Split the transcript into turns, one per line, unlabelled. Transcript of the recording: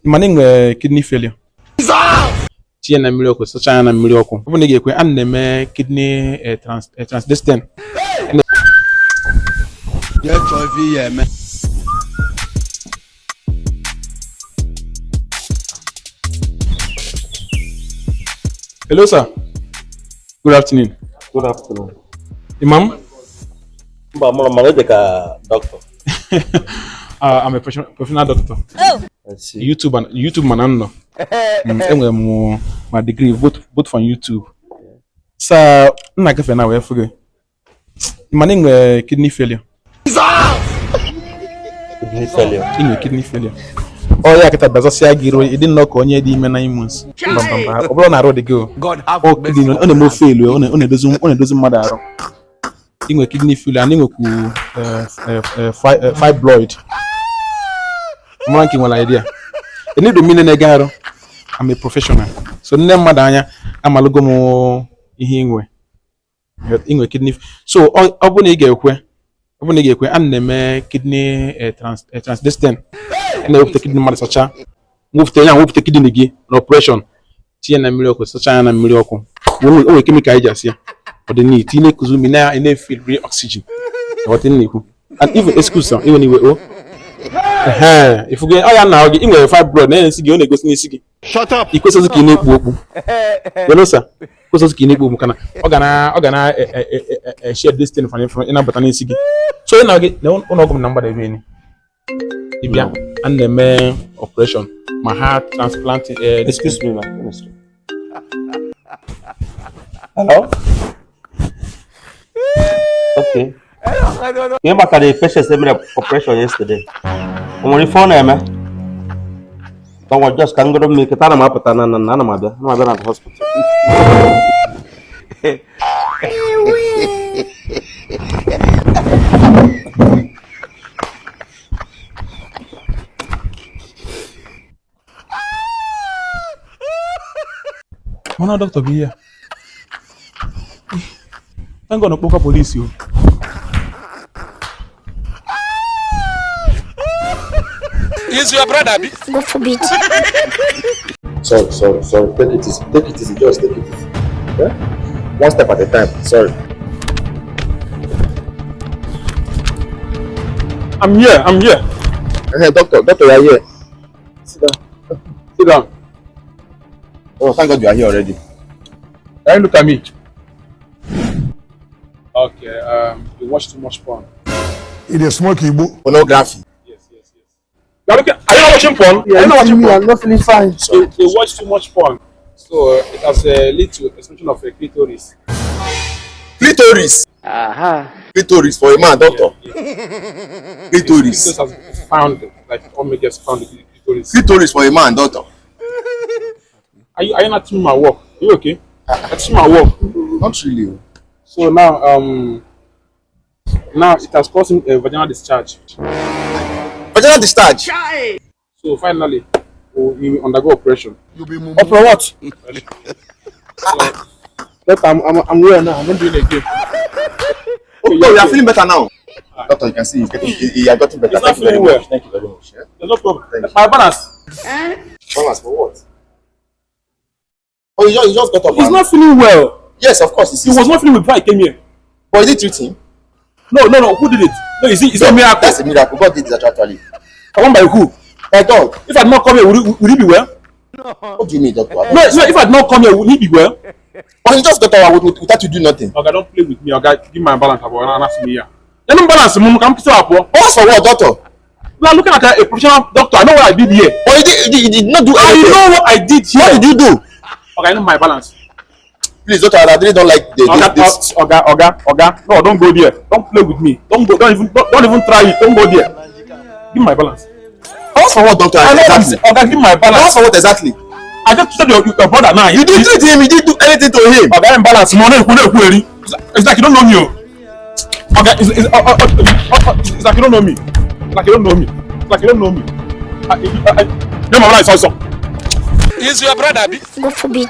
Manning kidney failure. Tia na mmiri ọkụ sacha na mmiri ọkụ. Ọ bụ na ga-ekwe an na-eme kidney transdestin. Hello sir. Good afternoon.
Good afternoon.
Imam?
Doctor.
I'm a professional doctor.
Oh. I see.
YouTube man no. My degree both from YouTube. So na gafe na we fuge. Manning kidney failure. Kidney failure. Oh yeah, kita bazo sia giro. It didn't knock onye di ime 9 months. Obro na road go. God have mercy. On mo fail on dozu mmadụ arụ. Inwe kidney failure and inwe ku fibroid. Mwanki nwala idea. You need to mean negaro. I'm a professional. So nne mmadụ anya amalugo mo ihe inwe kidney. So ọ bụ na ị ga-ekwe an na-eme kidney transdestin. Na wepụta kidney mmadụ sacha. Wepụta kidney gị na operation. Tinye na mmiri ọkụ sacha na mmiri ọkụ. O we chemical eji asị ya. Ọ dị neat. Tinye kuzu mi na feel real oxygen. Ọ dị n'ikwu. And even excuse some even iwe if you go na oge inwe fibroid na nsị gị ọ na-egosi n'isi gị. Shut up. Ikwesozi ka ị na-ekpu okpu. Well sir. Ikwesozi ka ị na-ekpu okpu kana ọ ga na share this thing from ịnabata n'isi gị. So na oge na ọgwụ na mgbada ebe ni. Ibia and the operation my heart transplanting
excuse me man. Hello? Okay. Remember that the patient made an operation yesterday. On the phone, man. Don't just can't go to make it. I'm up at the hospital.
Mana doctor be here. Thank God no poker police you. Is your brother be?
God forbid.
Sorry. Take it easy. Just take it easy. Yeah? One step at a time. Sorry.
I'm here.
Hey, doctor, you are here. Sit down. Oh, thank God you are here already.
Can you look at me? Okay, you watch too much porn.
It is smoking book.
Pornography.
Yes. Are you not watching porn?
Yeah,
are you not watching porn?
I'm not feeling fine.
They watch too much porn. So it has led to expansion of a clitoris.
Clitoris? Clitoris for a man, doctor.
Yeah.
Clitoris.
Clitoris has found, like Omega's found the clitoris.
Clitoris for a man, doctor.
Are you not doing my work? Are you okay? I'm doing my work.
Not really.
So now it has caused him a vaginal discharge.
Vaginal discharge?
So finally, he will undergo operation.
Operation what?
So, I'm well now. I'm not doing it again.
Oh, you are feeling better now. Doctor, you can see he are getting better.
He's not feeling well.
Thank you very much. Yeah?
There's no problem. My balance.
Balance for what? Oh, he just got up.
He's not feeling well.
Yes, of course.
He was not feeling well before I came here.
But did you treat him?
No. Who did it? No, is it a miracle?
That's a miracle. God did that actually.
Come by who?
By God.
If I had not come here, would he be well?
No. What do you mean, doctor?
No, if I had not come here, would he be well?
But he just got up without you do nothing.
Okay, don't play with me. Okay, give my balance and ask me here. You don't balance, mum. Come to up.
Balance for what, doctor?
You are looking at a professional doctor. I know what I did here.
But he did not do anything.
I know what I did here.
What did you do?
Okay, I know my balance.
Please, doctor, I really don't like this.
Oga. No, don't go there. Don't play with me. Don't even try it. Don't go there. Give my balance.
Balance for what, doctor?
Exactly. Oga, give my balance.
Balance for what exactly?
I just told your brother now.
You didn't treat him. You didn't do anything to him.
Oga, imbalance. It's like you don't know me. Oga, it's like you don't know me. Like you don't know me. Like you don't know me. Your mama is also. Is your brother?
God forbid.